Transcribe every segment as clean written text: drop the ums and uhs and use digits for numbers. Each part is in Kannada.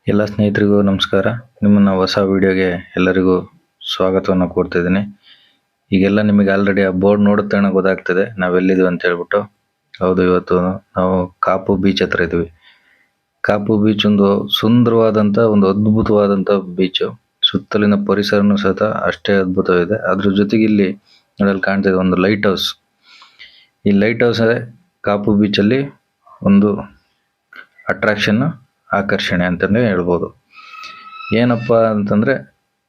ಎಲ್ಲ ಸ್ನೇಹಿತರಿಗೂ ನಮಸ್ಕಾರ. ನಿಮ್ಮನ್ನ ಹೊಸ ವಿಡಿಯೋಗೆ ಎಲ್ಲರಿಗೂ ಸ್ವಾಗತವನ್ನು ಕೋರ್ತಿದ್ದೀನಿ. ಈಗೆಲ್ಲ ನಿಮಗೆ ಆಲ್ರೆಡಿ ಆ ಬೋರ್ಡ್ ನೋಡುತ್ತೇನೆ ಗೊತ್ತಾಗ್ತದೆ ನಾವೆಲ್ಲಿದ್ದೀವಿ ಅಂತ ಹೇಳ್ಬಿಟ್ಟು. ಹೌದು, ಇವತ್ತು ನಾವು ಕಾಪು ಬೀಚ್ ಹತ್ರ ಇದ್ವಿ. ಕಾಪು ಬೀಚ್ ಒಂದು ಸುಂದರವಾದಂಥ ಒಂದು ಅದ್ಭುತವಾದಂಥ ಬೀಚು. ಸುತ್ತಲಿನ ಪರಿಸರನೂ ಸಹಿತ ಅಷ್ಟೇ ಅದ್ಭುತವಿದೆ. ಅದ್ರ ಜೊತೆಗೆ ಇಲ್ಲಿ ನೋಡಲು ಕಾಣ್ತಿದೆ ಒಂದು ಲೈಟ್ ಹೌಸ್. ಈ ಲೈಟ್ ಹೌಸ್ ಕಾಪು ಬೀಚಲ್ಲಿ ಒಂದು ಅಟ್ರಾಕ್ಷನ್, ಆಕರ್ಷಣೆ ಅಂತಲೇ ಹೇಳ್ಬೋದು. ಏನಪ್ಪ ಅಂತಂದರೆ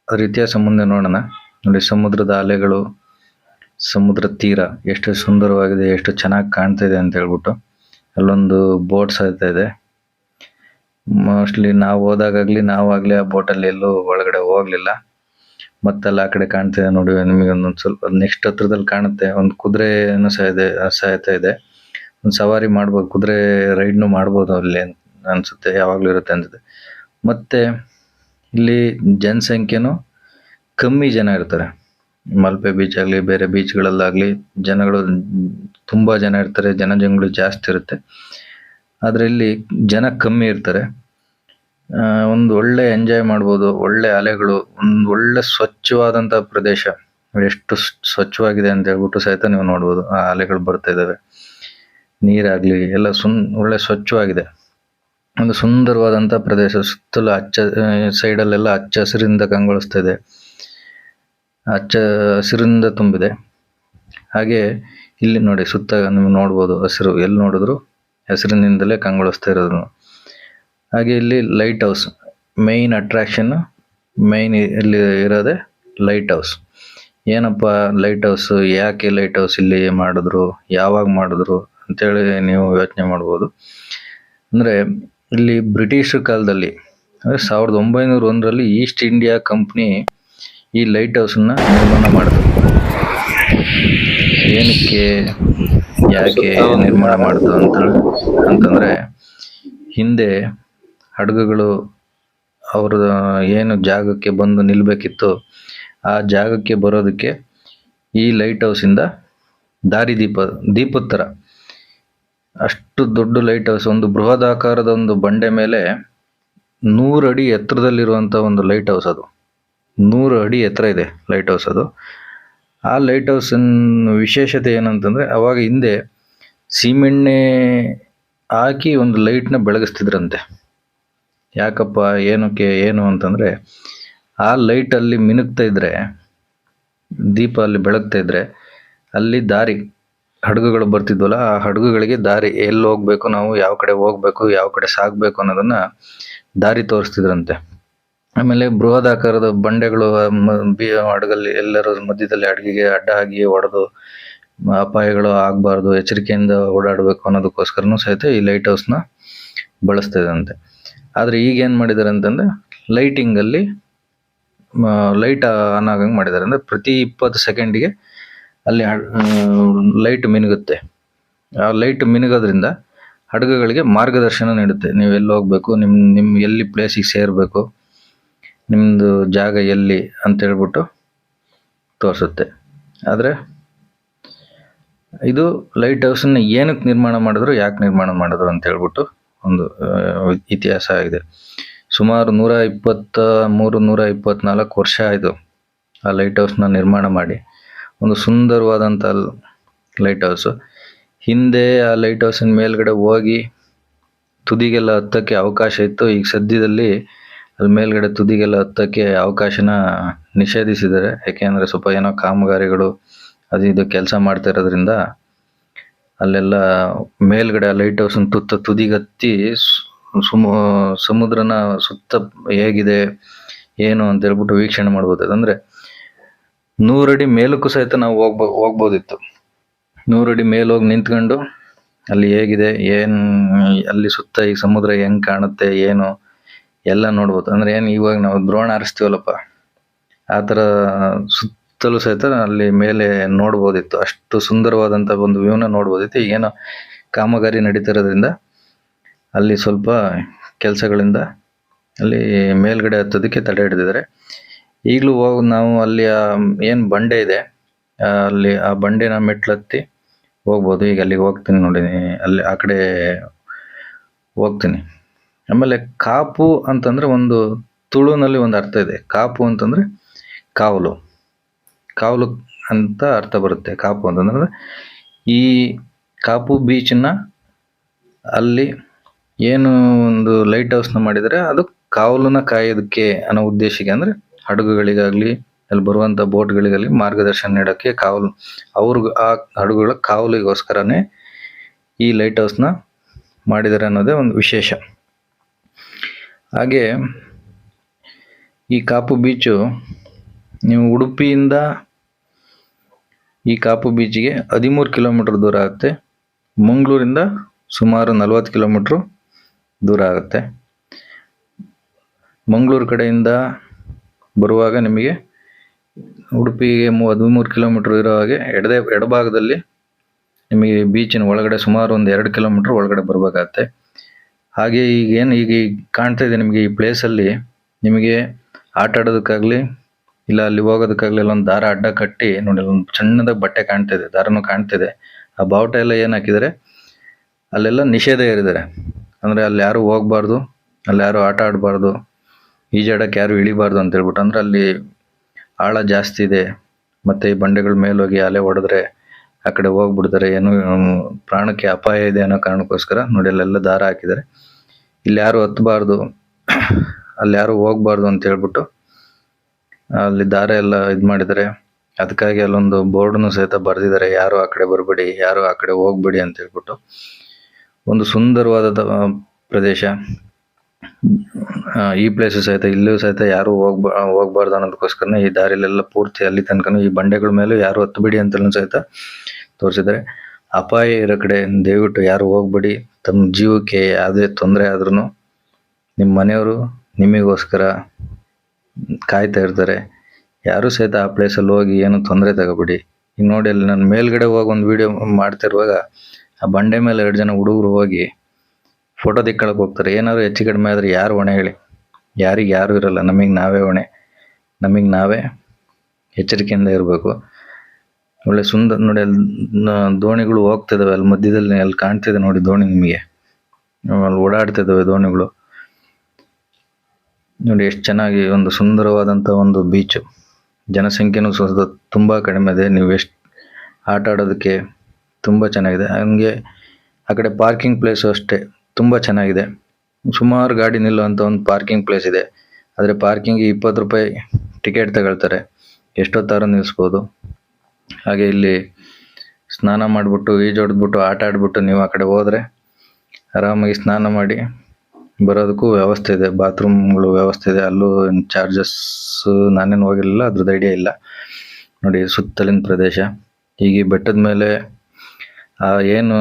ಅದ್ರ ಇತಿಹಾಸ ಮುಂದೆ ನೋಡೋಣ. ನೋಡಿ, ಸಮುದ್ರದ ಅಲೆಗಳು, ಸಮುದ್ರ ತೀರ ಎಷ್ಟು ಸುಂದರವಾಗಿದೆ, ಎಷ್ಟು ಚೆನ್ನಾಗಿ ಕಾಣ್ತಾ ಇದೆ ಅಂತ ಹೇಳ್ಬಿಟ್ಟು. ಅಲ್ಲೊಂದು ಬೋಟ್ ಸಹಿತ ಇದೆ. ಮೋಸ್ಟ್ಲಿ ನಾವು ಹೋದಾಗಲಿ ನಾವಾಗಲಿ ಆ ಬೋಟಲ್ಲಿ ಎಲ್ಲೂ ಒಳಗಡೆ ಹೋಗಲಿಲ್ಲ. ಮತ್ತಲ್ಲಿ ಆ ಕಡೆ ಕಾಣ್ತಿದೆ ನೋಡಿ, ನಿಮಗೆ ಒಂದೊಂದು ಸ್ವಲ್ಪ ನೆಕ್ಸ್ಟ್ ಹತ್ರದಲ್ಲಿ ಕಾಣುತ್ತೆ ಒಂದು ಕುದುರೆನೂ ಸಹಿತ ಇದೆ. ಒಂದು ಸವಾರಿ ಮಾಡ್ಬೋದು, ಕುದುರೆ ರೈಡ್ನು ಮಾಡ್ಬೋದು ಅಲ್ಲಿ ಅನ್ಸುತ್ತೆ, ಯಾವಾಗಲೂ ಇರುತ್ತೆ ಅನ್ಸುತ್ತೆ. ಮತ್ತೆ ಇಲ್ಲಿ ಜನಸಂಖ್ಯೆನೂ ಕಮ್ಮಿ ಜನ ಇರ್ತಾರೆ. ಮಲ್ಪೆ ಬೀಚ್ ಆಗಲಿ ಬೇರೆ ಬೀಚ್ಗಳಲ್ಲಾಗಲಿ ಜನಗಳು ತುಂಬ ಜನ ಇರ್ತಾರೆ, ಜನಜಂಗುಳಿ ಜಾಸ್ತಿ ಇರುತ್ತೆ. ಆದರೆ ಇಲ್ಲಿ ಜನ ಕಮ್ಮಿ ಇರ್ತಾರೆ. ಒಂದು ಒಳ್ಳೆ ಎಂಜಾಯ್ ಮಾಡ್ಬೋದು, ಒಳ್ಳೆ ಅಲೆಗಳು, ಒಂದು ಒಳ್ಳೆ ಸ್ವಚ್ಛವಾದಂಥ ಪ್ರದೇಶ. ಎಷ್ಟು ಸ್ವಚ್ಛವಾಗಿದೆ ಅಂತ ಹೇಳ್ಬಿಟ್ಟು ಸಹಿತ ನೀವು ನೋಡ್ಬೋದು. ಆ ಅಲೆಗಳು ಬರ್ತಾ ಇದ್ದಾವೆ, ನೀರಾಗಲಿ ಎಲ್ಲ ಒಳ್ಳೆ ಸ್ವಚ್ಛವಾಗಿದೆ. ಒಂದು ಸುಂದರವಾದಂಥ ಪ್ರದೇಶ. ಸುತ್ತಲೂ ಸೈಡಲ್ಲೆಲ್ಲ ಹಚ್ಚ ಹಸಿರಿಂದ ಕಂಗೊಳಿಸ್ತಾ ಇದೆ, ಹಚ್ಚ ಹಸಿರಿಂದ ತುಂಬಿದೆ. ಹಾಗೆ ಇಲ್ಲಿ ನೋಡಿ, ಸುತ್ತ ನೀವು ನೋಡ್ಬೋದು ಹಸಿರು, ಎಲ್ಲಿ ನೋಡಿದ್ರು ಹಸಿರಿನಿಂದಲೇ ಕಂಗೊಳಿಸ್ತಾ ಇರೋದು. ಹಾಗೆ ಇಲ್ಲಿ light house main attraction, main ಇಲ್ಲಿ ಇರೋದೇ ಲೈಟ್ ಹೌಸ್. ಏನಪ್ಪ ಲೈಟ್ ಹೌಸ್, ಯಾಕೆ ಲೈಟ್ ಹೌಸ್ ಇಲ್ಲಿ ಮಾಡಿದ್ರು, ಯಾವಾಗ ಮಾಡಿದ್ರು ಅಂತೇಳಿ ನೀವು ಯೋಚನೆ ಮಾಡ್ಬೋದು. ಅಂದರೆ ಇಲ್ಲಿ ಬ್ರಿಟಿಷ್ ಕಾಲದಲ್ಲಿ ಅಂದರೆ 1901ರಲ್ಲಿ ಈಸ್ಟ್ ಇಂಡಿಯಾ ಕಂಪ್ನಿ ಈ ಲೈಟ್ ಹೌಸನ್ನ ನಿರ್ಮಾಣ ಮಾಡಿದ್ರು. ಏನಕ್ಕೆ, ಯಾಕೆ ನಿರ್ಮಾಣ ಮಾಡಿದ್ರು ಅಂತಂದರೆ, ಹಿಂದೆ ಹಡಗುಗಳು ಅವ್ರ ಏನು ಜಾಗಕ್ಕೆ ಬಂದು ನಿಲ್ಲಬೇಕಿತ್ತು, ಆ ಜಾಗಕ್ಕೆ ಬರೋದಕ್ಕೆ ಈ ಲೈಟ್ ಹೌಸಿಂದ ದೀಪದ ಥರ ಅಷ್ಟು ದೊಡ್ಡ ಲೈಟ್ ಹೌಸ್, ಒಂದು ಬೃಹದಾಕಾರದ ಒಂದು ಬಂಡೆ ಮೇಲೆ 100 ಅಡಿ ಎತ್ತರದಲ್ಲಿರುವಂಥ ಒಂದು ಲೈಟ್ ಹೌಸ್. ಅದು 100 ಅಡಿ ಎತ್ತರ ಇದೆ ಲೈಟ್ ಹೌಸ್. ಅದು ಆ ಲೈಟ್ ಹೌಸಿನ ವಿಶೇಷತೆ ಏನಂತಂದರೆ, ಅವಾಗ ಹಿಂದೆ ಸೀಮೆಣ್ಣೆ ಹಾಕಿ ಒಂದು ಲೈಟ್ನ ಬೆಳಗಿಸ್ತಿದ್ರಂತೆ. ಯಾಕಪ್ಪ, ಏನು ಅಂತಂದರೆ, ಆ ಲೈಟಲ್ಲಿ ಮಿನುಗ್ತಾ ಇದ್ದರೆ, ದೀಪ ಅಲ್ಲಿ ಬೆಳಗ್ತಾ ಇದ್ದರೆ, ಅಲ್ಲಿ ದಾರಿ ಹಡಗುಗಳು ಬರ್ತಿದ್ವಲ್ಲ, ಆ ಹಡಗುಗಳಿಗೆ ದಾರಿ, ಎಲ್ಲಿ ಹೋಗ್ಬೇಕು, ನಾವು ಯಾವ ಕಡೆ ಹೋಗ್ಬೇಕು, ಯಾವ ಕಡೆ ಸಾಗಬೇಕು ಅನ್ನೋದನ್ನ ದಾರಿ ತೋರಿಸ್ತಿದ್ರಂತೆ. ಆಮೇಲೆ ಬೃಹದಾಕಾರದ ಬಂಡೆಗಳು ಹಡಗಲ್ಲಿ ಎಲ್ಲರೂ ಮಧ್ಯದಲ್ಲಿ ಹಡಗಿಗೆ ಅಡ್ಡ ಆಗಿ ಹೊಡೆದು ಅಪಾಯಗಳು ಆಗಬಾರ್ದು, ಎಚ್ಚರಿಕೆಯಿಂದ ಓಡಾಡಬೇಕು ಅನ್ನೋದಕ್ಕೋಸ್ಕರನೂ ಸಹಿತ ಈ ಲೈಟ್ ಹೌಸ್ನ ಬಳಸ್ತಾ ಇದ್ದಂತೆ. ಆದರೆ ಈಗ ಏನು ಮಾಡಿದ್ದಾರೆ ಅಂತಂದರೆ, ಲೈಟಿಂಗಲ್ಲಿ ಲೈಟ್ ಆನ್ ಆಗಂಗೆ ಮಾಡಿದ್ದಾರೆ. ಅಂದರೆ ಪ್ರತಿ 20 ಸೆಕೆಂಡಿಗೆ ಅಲ್ಲಿ ಲೈಟ್ ಮಿನುಗುತ್ತೆ. ಆ ಲೈಟ್ ಮಿನುಗೋದ್ರಿಂದ ಹಡಗುಗಳಿಗೆ ಮಾರ್ಗದರ್ಶನ ನೀಡುತ್ತೆ. ನೀವು ಎಲ್ಲಿ ಹೋಗಬೇಕು, ನಿಮ್ಮ ಎಲ್ಲಿ ಪ್ಲೇಸಿಗೆ ಸೇರಬೇಕು, ನಿಮ್ಮದು ಜಾಗ ಎಲ್ಲಿ ಅಂತ ಹೇಳ್ಬಿಟ್ಟು ತೋರಿಸುತ್ತೆ. ಆದರೆ ಇದು ಲೈಟ್ ಹೌಸನ್ನು ಏನಕ್ಕೆ ನಿರ್ಮಾಣ ಮಾಡಿದ್ರು, ಯಾಕೆ ನಿರ್ಮಾಣ ಮಾಡಿದ್ರು ಅಂತ ಹೇಳ್ಬಿಟ್ಟು ಒಂದು ಇತಿಹಾಸ ಆಗಿದೆ. ಸುಮಾರು 124 ವರ್ಷ ಆಯಿತು ಆ ಲೈಟ್ ಹೌಸ್ನ ನಿರ್ಮಾಣ ಮಾಡಿ. ಒಂದು ಸುಂದರವಾದಂಥ ಲೈಟ್ ಹೌಸು. ಹಿಂದೆ ಆ ಲೈಟ್ ಹೌಸಿನ ಮೇಲ್ಗಡೆ ಹೋಗಿ ತುದಿಗೆಲ್ಲ ಹತ್ತಕ್ಕೆ ಅವಕಾಶ ಇತ್ತು. ಈಗ ಸದ್ಯದಲ್ಲಿ ಅಲ್ಲಿ ಮೇಲ್ಗಡೆ ತುದಿಗೆಲ್ಲ ಹತ್ತಕ್ಕೆ ಅವಕಾಶನ ನಿಷೇಧಿಸಿದ್ದಾರೆ. ಯಾಕೆಂದರೆ ಸ್ವಲ್ಪ ಏನೋ ಕಾಮಗಾರಿಗಳು ಅದು ಇದು ಕೆಲಸ ಮಾಡ್ತಾ ಇರೋದ್ರಿಂದ ಅಲ್ಲೆಲ್ಲ ಮೇಲ್ಗಡೆ ಆ ಲೈಟ್ ಹೌಸನ್ನ ತುದಿಗತ್ತಿ ಸಮುದ್ರನ ಸುತ್ತ ಹೇಗಿದೆ ಏನು ಅಂತ ಹೇಳ್ಬಿಟ್ಟು ವೀಕ್ಷಣೆ ಮಾಡ್ಬೋದು. ಅಂದರೆ 100 ಅಡಿ ಮೇಲಕ್ಕೂ ಸಹಿತ ನಾವು ಹೋಗ್ಬೋದಿತ್ತು. 100 ಅಡಿ ಮೇಲೆ ಹೋಗಿ ನಿಂತ್ಕೊಂಡು ಅಲ್ಲಿ ಹೇಗಿದೆ, ಅಲ್ಲಿ ಸುತ್ತ ಈ ಸಮುದ್ರ ಹೆಂಗೆ ಕಾಣುತ್ತೆ, ಏನು ಎಲ್ಲ ನೋಡ್ಬೋದು. ಅಂದರೆ ಏನು, ಇವಾಗ ನಾವು ದ್ರೋಣ ಹಾರಿಸ್ತೀವಲ್ಲಪ್ಪ, ಆ ಥರ ಸುತ್ತಲೂ ಸಹಿತ ಅಲ್ಲಿ ಮೇಲೆ ನೋಡ್ಬೋದಿತ್ತು. ಅಷ್ಟು ಸುಂದರವಾದಂಥ ಒಂದು ವ್ಯೂನ ನೋಡ್ಬೋದಿತ್ತು. ಈಗೇನೋ ಕಾಮಗಾರಿ ನಡೀತಿರೋದ್ರಿಂದ ಅಲ್ಲಿ ಸ್ವಲ್ಪ ಕೆಲಸಗಳಿಂದ ಅಲ್ಲಿ ಮೇಲ್ಗಡೆ ಹತ್ತೋದಕ್ಕೆ ತಡೆ ಹಿಡಿದಿದ್ದಾರೆ. ಈಗಲೂ ನಾವು ಅಲ್ಲಿ ಏನು ಬಂಡೆ ಇದೆ, ಅಲ್ಲಿ ಆ ಬಂಡೆನ ಮೆಟ್ಲತ್ತಿ ಹೋಗ್ಬೋದು. ಈಗ ಅಲ್ಲಿಗೆ ಹೋಗ್ತೀನಿ ನೋಡಿ, ಅಲ್ಲಿ ಆ ಕಡೆ ಹೋಗ್ತೀನಿ. ಆಮೇಲೆ ಕಾಪು ಅಂತಂದ್ರೆ ಒಂದು ತುಳುನಲ್ಲಿ ಒಂದು ಅರ್ಥ ಇದೆ. ಕಾಪು ಅಂತಂದ್ರೆ ಕಾವಲು, ಕಾವಲು ಅಂತ ಅರ್ಥ ಬರುತ್ತೆ. ಕಾಪು ಅಂತಂದ್ರೆ ಈ ಕಾಪು ಬೀಚ್ನ ಅಲ್ಲಿ ಏನು ಒಂದು ಲೈಟ್ ಹೌಸ್ನ ಮಾಡಿದರೆ ಅದು ಕಾವಲನ್ನ ಕಾಯೋದಕ್ಕೆ ಅನ್ನೋ ಉದ್ದೇಶಕ್ಕೆ, ಅಂದ್ರೆ ಹಡಗುಗಳಿಗಾಗ್ಲಿ ಅಲ್ಲಿ ಬರುವಂತ ಬೋಟ್ಗಳಿಗಾಗಲಿ ಮಾರ್ಗದರ್ಶನ ನೀಡೋಕ್ಕೆ ಕಾವಲು, ಅವ್ರಿಗೆ ಆ ಹಡಗುಗಳ ಕಾವಲಿಗೋಸ್ಕರನೇ ಈ ಲೈಟ್ ಹೌಸ್ನ ಮಾಡಿದ್ದಾರೆ ಅನ್ನೋದೇ ಒಂದು ವಿಶೇಷ. ಹಾಗೆ ಈ ಕಾಪು ಬೀಚು ನೀವು ಉಡುಪಿಯಿಂದ ಈ ಕಾಪು ಬೀಚಿಗೆ 13 ಕಿಲೋಮೀಟರ್ ದೂರ ಆಗುತ್ತೆ. ಮಂಗಳೂರಿಂದ ಸುಮಾರು 40 ಕಿಲೋಮೀಟರ್ ದೂರ ಆಗುತ್ತೆ. ಮಂಗಳೂರು ಕಡೆಯಿಂದ ಬರುವಾಗ ನಿಮಗೆ ಉಡುಪಿಗೆ 13 ಕಿಲೋಮೀಟರ್ ಇರೋ ಹಾಗೆ ಎಡಭಾಗದಲ್ಲಿ ನಿಮಗೆ ಬೀಚಿನ ಒಳಗಡೆ ಸುಮಾರು ಒಂದು 2 ಕಿಲೋಮೀಟರ್ ಒಳಗಡೆ ಬರಬೇಕಾಗತ್ತೆ. ಹಾಗೆ ಈಗ ಕಾಣ್ತಾ ಇದೆ ನಿಮಗೆ ಈ ಪ್ಲೇಸಲ್ಲಿ ನಿಮಗೆ ಆಟ ಆಡೋದಕ್ಕಾಗಲಿ ಇಲ್ಲ ಅಲ್ಲಿ ಹೋಗೋದಕ್ಕಾಗಲಿ ಅಲ್ಲೊಂದು ದಾರ ಅಡ್ಡ ಕಟ್ಟಿ ನೋಡಿ, ಒಂದು ಸಣ್ಣದಾಗಿ ಬಟ್ಟೆ ಕಾಣ್ತಿದೆ, ದಾರನೂ ಕಾಣ್ತಿದೆ. ಆ ಬಾವುಟ ಎಲ್ಲ ಏನು ಹಾಕಿದ್ದಾರೆ, ಅಲ್ಲೆಲ್ಲ ನಿಷೇಧ ಇರಿದ್ದಾರೆ. ಅಂದರೆ ಅಲ್ಲಿ ಯಾರು ಹೋಗ್ಬಾರ್ದು, ಅಲ್ಲಿ ಯಾರು ಆಟ ಆಡಬಾರ್ದು, ಈಜಾಡಕ್ಕೆ ಯಾರು ಇಳಿಬಾರ್ದು ಅಂತ ಹೇಳ್ಬಿಟ್ಟು. ಅಂದ್ರೆ ಅಲ್ಲಿ ಆಳ ಜಾಸ್ತಿ ಇದೆ, ಮತ್ತೆ ಈ ಬಂಡೆಗಳ ಮೇಲೆ ಹೋಗಿ ಅಲೆ ಹೊಡೆದ್ರೆ ಆ ಕಡೆ ಹೋಗ್ಬಿಡ್ತಾರೆ, ಏನು ಪ್ರಾಣಕ್ಕೆ ಅಪಾಯ ಇದೆ ಅನ್ನೋ ಕಾರಣಕ್ಕೋಸ್ಕರ ನೋಡಿ ಅಲ್ಲೆಲ್ಲ ದಾರ ಹಾಕಿದ್ದಾರೆ. ಇಲ್ಲಿ ಯಾರು ಹತ್ತಬಾರ್ದು, ಅಲ್ಲಿ ಯಾರು ಹೋಗ್ಬಾರ್ದು ಅಂತ ಹೇಳ್ಬಿಟ್ಟು ಅಲ್ಲಿ ದಾರ ಎಲ್ಲ ಮಾಡಿದ್ದಾರೆ. ಅದಕ್ಕಾಗಿ ಅಲ್ಲೊಂದು ಬೋರ್ಡ್ನು ಸಹಿತ ಬರೆದಿದ್ದಾರೆ, ಯಾರು ಆ ಕಡೆ ಬರಬೇಡಿ, ಯಾರು ಆ ಕಡೆ ಹೋಗ್ಬೇಡಿ ಅಂತ ಹೇಳ್ಬಿಟ್ಟು. ಒಂದು ಸುಂದರವಾದ ಪ್ರದೇಶ ಈ ಪ್ಲೇಸು ಸಹಿತ, ಇಲ್ಲೂ ಸಹಿತ ಯಾರು ಹೋಗ್ಬಾರ್ದು ಅನ್ನೋದಕ್ಕೋಸ್ಕರನೇ ಈ ದಾರಿಲೆಲ್ಲ ಪೂರ್ತಿ ಅಲ್ಲಿ ತನಕ ಈ ಬಂಡೆಗಳ ಮೇಲೂ ಯಾರು ಹತ್ತಬೇಡಿ ಅಂತಲೂ ಸಹಿತ ತೋರಿಸಿದ್ದಾರೆ. ಅಪಾಯ ಇರೋ ಕಡೆ ದಯವಿಟ್ಟು ಯಾರು ಹೋಗ್ಬೇಡಿ. ತಮ್ಮ ಜೀವಕ್ಕೆ ಯಾವುದೇ ತೊಂದರೆ ಆದ್ರೂ ನಿಮ್ಮ ಮನೆಯವರು ನಿಮಗೋಸ್ಕರ ಕಾಯ್ತಾ ಇರ್ತಾರೆ. ಯಾರು ಸಹಿತ ಆ ಪ್ಲೇಸಲ್ಲಿ ಹೋಗಿ ಏನು ತೊಂದರೆ ತಗೋಬೇಡಿ. ಈಗ ನೋಡಿ ಅಲ್ಲಿ ನಾನು ಮೇಲ್ಗಡೆ ಹೋಗಿ ಒಂದು ವಿಡಿಯೋ ಮಾಡ್ತಿರುವಾಗ ಆ ಬಂಡೆ ಮೇಲೆ 2 ಜನ ಹುಡುಗರು ಹೋಗಿ ಫೋಟೋ ತೆಕ್ಕೊಳಕ್ಕೆ ಹೋಗ್ತಾರೆ. ಏನಾದ್ರು ಹೆಚ್ಚು ಕಡಿಮೆ ಆದರೆ ಯಾರು ಹೊಣೆ ಹೇಳಿ? ಯಾರಿಗೆ ಯಾರು ಇರಲ್ಲ, ನಮಗೆ ನಾವೇ ಹೊಣೆ. ನಮಗೆ ನಾವೇ ಎಚ್ಚರಿಕೆಯಿಂದ ಇರಬೇಕು. ಒಳ್ಳೆ ಸುಂದರ ನೋಡಿ, ಅಲ್ಲಿ ದೋಣಿಗಳು ಹೋಗ್ತಿದ್ದಾವೆ, ಅಲ್ಲಿ ಮಧ್ಯದಲ್ಲಿ ಅಲ್ಲಿ ಕಾಣ್ತಿದೆ ನೋಡಿ ದೋಣಿ, ನಿಮಗೆ ಅಲ್ಲಿ ಓಡಾಡ್ತಿದ್ದಾವೆ ದೋಣಿಗಳು. ನೋಡಿ ಎಷ್ಟು ಚೆನ್ನಾಗಿ ಒಂದು ಸುಂದರವಾದಂಥ ಒಂದು ಬೀಚು. ಜನಸಂಖ್ಯೆನೂ ತುಂಬ ಕಡಿಮೆ ಇದೆ. ನೀವು ಎಷ್ಟು ಆಟ ಆಡೋದಕ್ಕೆ ತುಂಬ ಚೆನ್ನಾಗಿದೆ. ಹಂಗೆ ಆ ಕಡೆ ಪಾರ್ಕಿಂಗ್ ಪ್ಲೇಸು ಅಷ್ಟೇ ತುಂಬ ಚೆನ್ನಾಗಿದೆ. ಸುಮಾರು ಗಾಡಿ ನಿಲ್ಲುವಂಥ ಒಂದು ಪಾರ್ಕಿಂಗ್ ಪ್ಲೇಸ್ ಇದೆ. ಆದರೆ ಪಾರ್ಕಿಂಗಿಗೆ 20 ರೂಪಾಯಿ ಟಿಕೆಟ್ ತಗೊಳ್ತಾರೆ, ಎಷ್ಟೊತ್ತಾದ್ರೂ ನಿಲ್ಲಿಸ್ಬೋದು. ಹಾಗೆ ಇಲ್ಲಿ ಸ್ನಾನ ಮಾಡಿಬಿಟ್ಟು ಈಜೊಡೆದ್ಬಿಟ್ಟು ಆಟ ಆಡ್ಬಿಟ್ಟು ನೀವು ಆ ಕಡೆ ಹೋದರೆ ಆರಾಮಾಗಿ ಸ್ನಾನ ಮಾಡಿ ಬರೋದಕ್ಕೂ ವ್ಯವಸ್ಥೆ ಇದೆ, ಬಾತ್ರೂಮ್ಗಳು ವ್ಯವಸ್ಥೆ ಇದೆ. ಅಲ್ಲೂ ಚಾರ್ಜಸ್ ನಾನೇನು ಹೋಗಿರಲಿಲ್ಲ, ಅದ್ರದ್ದು ಐಡಿಯಾ ಇಲ್ಲ. ನೋಡಿ ಸುತ್ತಲಿನ ಪ್ರದೇಶ. ಹೀಗೆ ಬೆಟ್ಟದ ಮೇಲೆ ಏನು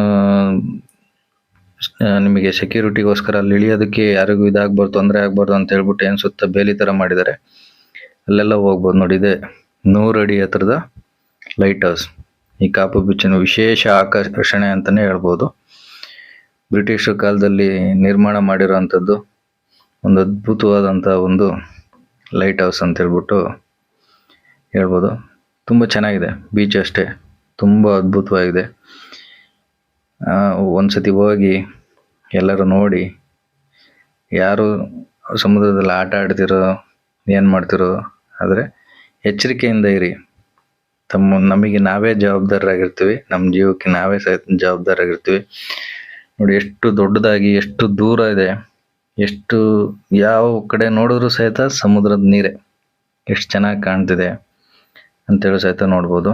ನಿಮಗೆ ಸೆಕ್ಯೂರಿಟಿಗೋಸ್ಕರ ಅಲ್ಲಿ ಇಳಿಯೋದಕ್ಕೆ ಯಾರಿಗೂ ಇದಾಗಬಾರ್ದು, ತೊಂದರೆ ಆಗಬಾರ್ದು ಅಂತ ಹೇಳ್ಬಿಟ್ಟು ಏನು ಸುತ್ತ ಬೇಲಿ ಥರ ಮಾಡಿದ್ದಾರೆ, ಅಲ್ಲೆಲ್ಲ ಹೋಗ್ಬೋದು. ನೋಡಿ ಇದೆ 100 ಅಡಿ ಎತ್ತರದ ಲೈಟ್ ಹೌಸ್. ಈ ಕಾಪು ಬೀಚಿನ ವಿಶೇಷ ಆಕರ್ಷಣೆ ಅಂತಲೇ ಹೇಳ್ಬೋದು. ಬ್ರಿಟಿಷರ ಕಾಲದಲ್ಲಿ ನಿರ್ಮಾಣ ಮಾಡಿರೋವಂಥದ್ದು ಒಂದು ಅದ್ಭುತವಾದಂಥ ಒಂದು ಲೈಟ್ ಹೌಸ್ ಅಂತ ಹೇಳ್ಬಿಟ್ಟು ಹೇಳ್ಬೋದು. ತುಂಬ ಚೆನ್ನಾಗಿದೆ ಬೀಚ್, ಅಷ್ಟೇ ತುಂಬ ಅದ್ಭುತವಾಗಿದೆ. ಒಂದ್ಸತಿ ಹೋಗಿ ಎಲ್ಲರೂ ನೋಡಿ, ಯಾರು ಸಮುದ್ರದಲ್ಲಿ ಆಟ ಆಡ್ತಿರೋ ಏನು ಮಾಡ್ತಿರೋ ಆದರೆ ಎಚ್ಚರಿಕೆಯಿಂದ ಇರಿ. ನಮಗೆ ನಾವೇ ಜವಾಬ್ದಾರರಾಗಿರ್ತೀವಿ, ನಮ್ಮ ಜೀವಕ್ಕೆ ನಾವೇ ಸಹಿತ ಜವಾಬ್ದಾರರಾಗಿರ್ತೀವಿ. ನೋಡಿ ಎಷ್ಟು ದೊಡ್ಡದಾಗಿ, ಎಷ್ಟು ದೂರ ಇದೆ, ಎಷ್ಟು ಯಾವ ಕಡೆ ನೋಡಿದ್ರು ಸಹಿತ ಸಮುದ್ರದ ನೀರೇ, ಎಷ್ಟು ಚೆನ್ನಾಗಿ ಕಾಣ್ತಿದೆ ಅಂತೇಳಿ ಸಹಿತ ನೋಡ್ಬೋದು.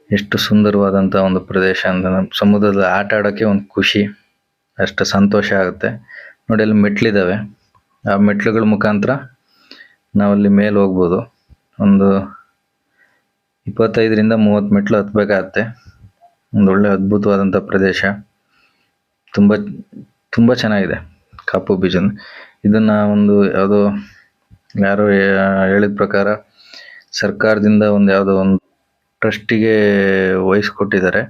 ಎಷ್ಟು ಸುಂದರವಾದಂಥ ಒಂದು ಪ್ರದೇಶ ಅಂತ. ಸಮುದ್ರದಲ್ಲಿ ಆಟ ಆಡೋಕ್ಕೆ ಒಂದು ಖುಷಿ, ಅಷ್ಟು ಸಂತೋಷ ಆಗುತ್ತೆ. ನೋಡಿ ಅಲ್ಲಿ ಮೆಟ್ಲಿದ್ದಾವೆ, ಆ ಮೆಟ್ಲುಗಳ ಮುಖಾಂತರ ನಾವಲ್ಲಿ ಮೇಲೆ ಹೋಗ್ಬೋದು. ಒಂದು 25ರಿಂದ 30 ಮೆಟ್ಲು ಹತ್ಬೇಕಾಗತ್ತೆ. ಒಂದು ಒಳ್ಳೆ ಅದ್ಭುತವಾದಂಥ ಪ್ರದೇಶ, ತುಂಬ ತುಂಬ ಚೆನ್ನಾಗಿದೆ ಕಾಪು ಬೀಚ್. ಇದನ್ನು ಒಂದು ಯಾರೋ ಹೇಳಿದ ಪ್ರಕಾರ ಸರ್ಕಾರದಿಂದ ಯಾವುದೋ ಒಂದು ಟ್ರಸ್ಟಿಗೆ ವಹಿಸ್ಕೊಟ್ಟಿದ್ದಾರೆ.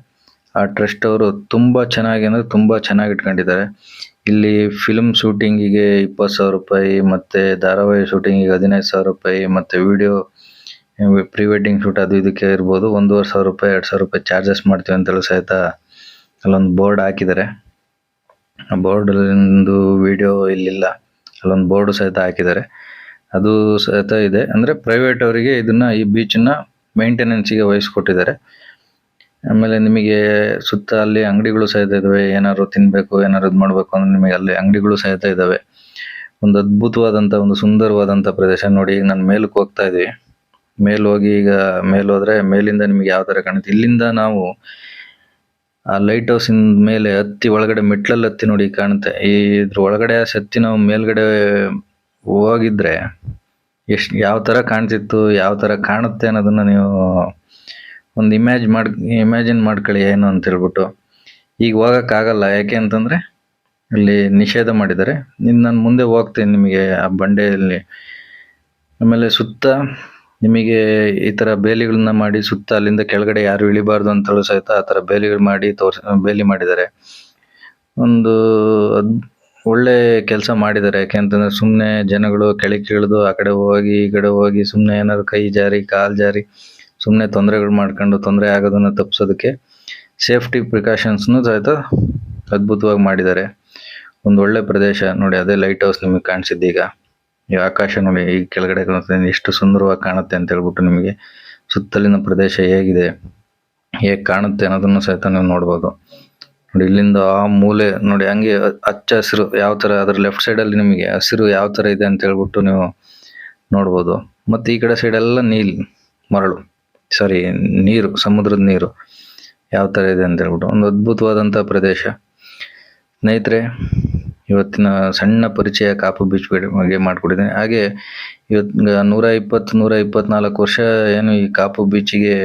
ಆ ಟ್ರಸ್ಟ್ ಅವರು ತುಂಬ ಚೆನ್ನಾಗಿ ಅಂದರೆ ತುಂಬ ಚೆನ್ನಾಗಿ ಇಟ್ಕೊಂಡಿದ್ದಾರೆ. ಇಲ್ಲಿ ಫಿಲ್ಮ್ ಶೂಟಿಂಗಿಗೆ 20,000 ರೂಪಾಯಿ, ಮತ್ತು ಧಾರಾವಾಹಿ ಶೂಟಿಂಗಿಗೆ 15,000 ರೂಪಾಯಿ, ಮತ್ತು ವಿಡಿಯೋ ಪ್ರೀ ವೆಡ್ಡಿಂಗ್ ಶೂಟ್ ಅದು ಇದಕ್ಕೆ ಇರ್ಬೋದು 1,500 ರೂಪಾಯಿ 2,000 ರೂಪಾಯಿ ಚಾರ್ಜಸ್ ಮಾಡ್ತೀವಿ ಅಂತೇಳಿ ಸಹಿತ ಅಲ್ಲೊಂದು ಬೋರ್ಡ್ ಹಾಕಿದ್ದಾರೆ. ಆ ಬೋರ್ಡ್ ವಿಡಿಯೋ ಇಲ್ಲಿಲ್ಲ, ಅಲ್ಲೊಂದು ಬೋರ್ಡ್ ಸಹಿತ ಹಾಕಿದ್ದಾರೆ. ಅದು ಸಹಿತ ಇದೆ, ಅಂದ್ರೆ ಪ್ರೈವೇಟ್ ಅವರಿಗೆ ಈ ಬೀಚನ್ನ ಮೇಂಟೆನೆನ್ಸ್ಗೆ ವಹಿಸ್ಕೊಟ್ಟಿದ್ದಾರೆ. ಆಮೇಲೆ ನಿಮಗೆ ಸುತ್ತ ಅಲ್ಲಿ ಅಂಗಡಿಗಳು ಸಹಿತ ಇದಾವೆ. ಏನಾದ್ರು ತಿನ್ಬೇಕು, ಏನಾದ್ರು ಇದು ಮಾಡ್ಬೇಕು ಅಂದ್ರೆ ನಿಮಗೆ ಅಲ್ಲಿ ಅಂಗಡಿಗಳು ಸಹಿತ ಇದಾವೆ. ಒಂದು ಅದ್ಭುತವಾದಂತ, ಒಂದು ಸುಂದರವಾದಂತ ಪ್ರದೇಶ. ನೋಡಿ, ಈಗ ನಾನು ಮೇಲಕ್ಕೆ ಹೋಗ್ತಾ ಇದೀವಿ. ಹೋಗಿ ಈಗ ಹೋದ್ರೆ ಮೇಲಿಂದ ನಿಮ್ಗೆ ಯಾವ ತರ ಕಾಣುತ್ತೆ. ಇಲ್ಲಿಂದ ನಾವು ಆ ಲೈಟ್ ಹೌಸ್ ಮೇಲೆ ಹತ್ತಿ ಒಳಗಡೆ ಮೆಟ್ಲಲ್ಲಿ ಹತ್ತಿ ನೋಡಿ ಕಾಣುತ್ತೆ. ಇದ್ರ ಒಳಗಡೆ ಹತ್ತಿ ನಾವು ಮೇಲ್ಗಡೆ ಹೋಗಿದ್ರೆ ಯಾವ ತರ ಕಾಣ್ತಿತ್ತು, ಯಾವ ತರ ಕಾಣುತ್ತೆ ಅನ್ನೋದನ್ನ ನೀವು ಒಂದು ಇಮ್ಯಾಜಿನ್ ಮಾಡ್ಕೊಳ್ಳಿ ಏನು ಅಂತ ಹೇಳ್ಬಿಟ್ಟು. ಈಗ ಹೋಗಕ್ ಆಗಲ್ಲ, ಯಾಕೆ ಅಂತಂದ್ರೆ ಇಲ್ಲಿ ನಿಷೇಧ ಮಾಡಿದ್ದಾರೆ. ನಾನು ಮುಂದೆ ಹೋಗ್ತೇನೆ ನಿಮಗೆ ಆ ಬಂಡೆಯಲ್ಲಿ. ಆಮೇಲೆ ಸುತ್ತ ನಿಮಗೆ ಈ ತರ ಬೇಲಿಗಳನ್ನ ಮಾಡಿ ಸುತ್ತ ಅಲ್ಲಿಂದ ಕೆಳಗಡೆ ಯಾರು ಇಳಿಬಾರ್ದು ಅಂತಲೂ ಸಹಿತ ಆ ತರ ಬೇಲಿಗಳು ಮಾಡಿ ಬೇಲಿ ಮಾಡಿದ್ದಾರೆ. ಒಂದು ಒಳ್ಳೆ ಕೆಲಸ ಮಾಡಿದ್ದಾರೆ. ಯಾಕೆಂತಂದ್ರೆ ಸುಮ್ನೆ ಜನಗಳು ಕೆಳಗೆ ಇಳಿದು ಆ ಕಡೆ ಹೋಗಿ ಈ ಕಡೆ ಹೋಗಿ ಸುಮ್ನೆ ಏನಾದ್ರು ಕೈ ಜಾರಿ ಕಾಲ್ ಜಾರಿ ಸುಮ್ನೆ ತೊಂದರೆಗಳು ಮಾಡ್ಕೊಂಡು ತೊಂದರೆ ಆಗೋದನ್ನ ತಪ್ಪಿಸೋದಕ್ಕೆ ಸೇಫ್ಟಿ ಪ್ರಿಕಾಷನ್ಸ್ನು ಸಹಿತ ಅದ್ಭುತವಾಗಿ ಮಾಡಿದ್ದಾರೆ. ಒಂದು ಒಳ್ಳೆ ಪ್ರದೇಶ ನೋಡಿ. ಅದೇ ಲೈಟ್ ಹೌಸ್ ನಿಮಗೆ ಕಾಣಿಸಿದ್ದೀಗ. ಈ ಆಕಾಶ ನೋಡಿ, ಈ ಕೆಳಗಡೆ ಎಷ್ಟು ಸುಂದರವಾಗಿ ಕಾಣುತ್ತೆ ಅಂತ ಹೇಳ್ಬಿಟ್ಟು ನಿಮಗೆ ಸುತ್ತಲಿನ ಪ್ರದೇಶ ಹೇಗಿದೆ, ಹೇಗೆ ಕಾಣುತ್ತೆ ಅನ್ನೋದನ್ನು ಸಹಿತ ನೀವು ನೋಡ್ಬೋದು. ನೋಡಿ, ಇಲ್ಲಿಂದ ಆ ಮೂಲೆ ನೋಡಿ, ಹಂಗೆ ಹಚ್ಚ ಹಸಿರು ಯಾವ ತರ, ಅದ್ರ ಲೆಫ್ಟ್ ಸೈಡ್ ಅಲ್ಲಿ ನಿಮಗೆ ಹಸಿರು ಯಾವ ತರ ಇದೆ ಅಂತ ಹೇಳ್ಬಿಟ್ಟು ನೀವು ನೋಡ್ಬೋದು. ಮತ್ತೆ ಈ ಕಡೆ ಸೈಡ್ ಎಲ್ಲ ನೀರು, ಸಮುದ್ರದ ನೀರು ಯಾವ ತರ ಇದೆ ಅಂತ ಹೇಳ್ಬಿಟ್ಟು ಒಂದು ಅದ್ಭುತವಾದಂತ ಪ್ರದೇಶ. ಸ್ನೇಹಿತರೆ, ಇವತ್ತಿನ ಸಣ್ಣ ಪರಿಚಯ ಕಾಪು ಬೀಚ್ ಬಗ್ಗೆ ಮಾಡ್ಕೊಟ್ಟಿದ್ದೀನಿ. ಹಾಗೆ ಇವತ್ತು 124 ವರ್ಷ ಏನು ಈ ಕಾಪು ಬೀಚಿಗೆ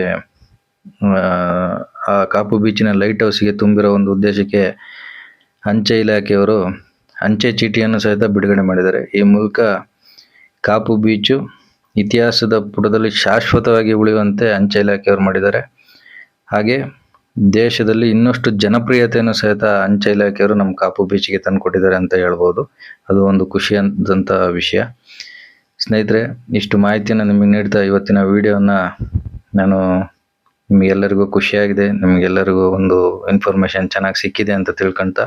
ಆ ಕಾಪು ಬೀಚಿನ ಲೈಟ್ ಹೌಸ್ಗೆ ತುಂಬಿರೋ ಒಂದು ಉದ್ದೇಶಕ್ಕೆ ಅಂಚೆ ಇಲಾಖೆಯವರು ಅಂಚೆ ಚೀಟಿಯನ್ನು ಸಹಿತ ಬಿಡುಗಡೆ ಮಾಡಿದ್ದಾರೆ. ಈ ಮೂಲಕ ಕಾಪು ಬೀಚು ಇತಿಹಾಸದ ಪುಟದಲ್ಲಿ ಶಾಶ್ವತವಾಗಿ ಉಳಿಯುವಂತೆ ಅಂಚೆ ಇಲಾಖೆಯವರು ಮಾಡಿದ್ದಾರೆ. ಹಾಗೆ ದೇಶದಲ್ಲಿ ಇನ್ನಷ್ಟು ಜನಪ್ರಿಯತೆಯನ್ನು ಸಹಿತ ಅಂಚೆ ಇಲಾಖೆಯವರು ನಮ್ಮ ಕಾಪು ಬೀಚ್ಗೆ ತಂದುಕೊಟ್ಟಿದ್ದಾರೆ ಅಂತ ಹೇಳ್ಬೋದು. ಅದು ಒಂದು ಖುಷಿಯಾದಂಥ ವಿಷಯ. ಸ್ನೇಹಿತರೆ, ಇಷ್ಟು ಮಾಹಿತಿಯನ್ನು ನಿಮಗೆ ನೀಡ್ತಾ ಇವತ್ತಿನ ವಿಡಿಯೋನ ನಾನು ನಿಮಗೆಲ್ಲರಿಗೂ ಖುಷಿಯಾಗಿದೆ, ನಿಮಗೆಲ್ಲರಿಗೂ ಒಂದು ಇನ್ಫಾರ್ಮೇಶನ್ ಚೆನ್ನಾಗಿ ಸಿಕ್ಕಿದೆ ಅಂತ ತಿಳ್ಕೊಂತ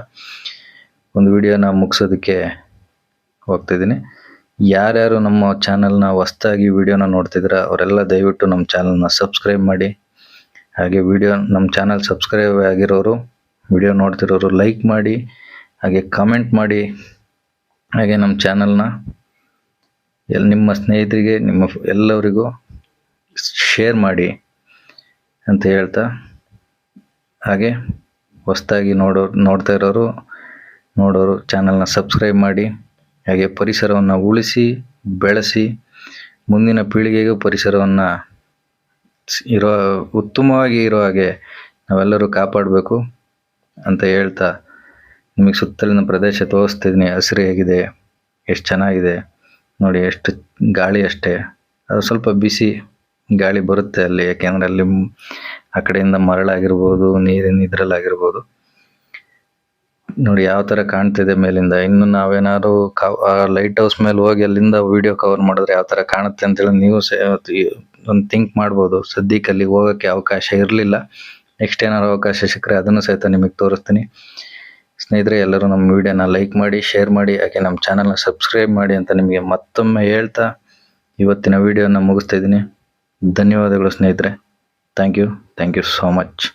ಒಂದು ವಿಡಿಯೋನ ಮುಗಿಸೋದಕ್ಕೆ ಹೋಗ್ತಿದ್ದೀನಿ. ಯಾರ್ಯಾರು ನಮ್ಮ ಚಾನಲ್ನ ಹೊಸದಾಗಿ ವಿಡಿಯೋನ ನೋಡ್ತಿದ್ರ ಅವರೆಲ್ಲ ದಯವಿಟ್ಟು ನಮ್ಮ ಚಾನಲ್ನ ಸಬ್ಸ್ಕ್ರೈಬ್ ಮಾಡಿ. ಹಾಗೆ ನಮ್ಮ ಚಾನಲ್ ಸಬ್ಸ್ಕ್ರೈಬ್ ಆಗಿರೋರು, ವಿಡಿಯೋ ನೋಡ್ತಿರೋರು ಲೈಕ್ ಮಾಡಿ, ಹಾಗೆ ಕಾಮೆಂಟ್ ಮಾಡಿ, ಹಾಗೆ ನಮ್ಮ ಚಾನಲ್ನ ನಿಮ್ಮ ಸ್ನೇಹಿತರಿಗೆ, ನಿಮ್ಮ ಎಲ್ಲರಿಗೂ ಶೇರ್ ಮಾಡಿ ಅಂತ ಹೇಳ್ತಾ, ಹಾಗೆ ಹೊಸದಾಗಿ ನೋಡ್ತಾ ನೋಡೋರು ಚಾನಲ್ನ ಸಬ್ಸ್ಕ್ರೈಬ್ ಮಾಡಿ. ಹಾಗೆ ಪರಿಸರವನ್ನು ಉಳಿಸಿ ಬೆಳೆಸಿ ಮುಂದಿನ ಪೀಳಿಗೆಗೂ ಪರಿಸರವನ್ನು ಉತ್ತಮವಾಗಿ ಇರೋ ಹಾಗೆ ನಾವೆಲ್ಲರೂ ಕಾಪಾಡಬೇಕು ಅಂತ ಹೇಳ್ತಾ, ನಿಮಗೆ ಸುತ್ತಲಿನ ಪ್ರದೇಶ ತೋರಿಸ್ತಿದ್ದೀನಿ. ಹಸಿರು ಹೇಗಿದೆ, ಎಷ್ಟು ಚೆನ್ನಾಗಿದೆ ನೋಡಿ. ಎಷ್ಟು ಗಾಳಿ ಅಷ್ಟೇ, ಅದು ಸ್ವಲ್ಪ ಬಿಸಿ ಗಾಳಿ ಬರುತ್ತೆ ಅಲ್ಲಿ, ಯಾಕೆಂದ್ರೆ ಅಲ್ಲಿ ಆ ಕಡೆಯಿಂದ ಮರಳಾಗಿರ್ಬೋದು, ನೀರಿನ ಇದ್ರಲ್ಲಾಗಿರ್ಬೋದು. ನೋಡಿ ಯಾವ ತರ ಕಾಣ್ತಿದೆ ಮೇಲಿಂದ. ಇನ್ನು ನಾವೇನಾದ್ರು ಲೈಟ್ ಹೌಸ್ ಮೇಲೆ ಹೋಗಿ ಅಲ್ಲಿಂದ ವಿಡಿಯೋ ಕವರ್ ಮಾಡಿದ್ರೆ ಯಾವ ತರ ಕಾಣುತ್ತೆ ಅಂತೇಳಿ ನೀವು ಒಂದು ಥಿಂಕ್ ಮಾಡ್ಬೋದು. ಸದ್ಯಕ್ಕೆ ಅಲ್ಲಿ ಹೋಗೋಕ್ಕೆ ಅವಕಾಶ ಇರಲಿಲ್ಲ. ನೆಕ್ಸ್ಟ್ ಏನಾದ್ರು ಅವಕಾಶ ಸಿಕ್ಕರೆ ಅದನ್ನು ಸಹಿತ ನಿಮಗೆ ತೋರಿಸ್ತೀನಿ. ಸ್ನೇಹಿತರೆ, ಎಲ್ಲರೂ ನಮ್ಮ ವಿಡಿಯೋನ ಲೈಕ್ ಮಾಡಿ, ಶೇರ್ ಮಾಡಿ, ಹಾಗೆ ನಮ್ಮ ಚಾನಲ್ನ ಸಬ್ಸ್ಕ್ರೈಬ್ ಮಾಡಿ ಅಂತ ನಿಮಗೆ ಮತ್ತೊಮ್ಮೆ ಹೇಳ್ತಾ ಇವತ್ತಿನ ವಿಡಿಯೋನ ಮುಗಿಸ್ತಾ ಇದ್ದೀನಿ. ಧನ್ಯವಾದಗಳು ಸ್ನೇಹಿತರೆ. Thank you so much.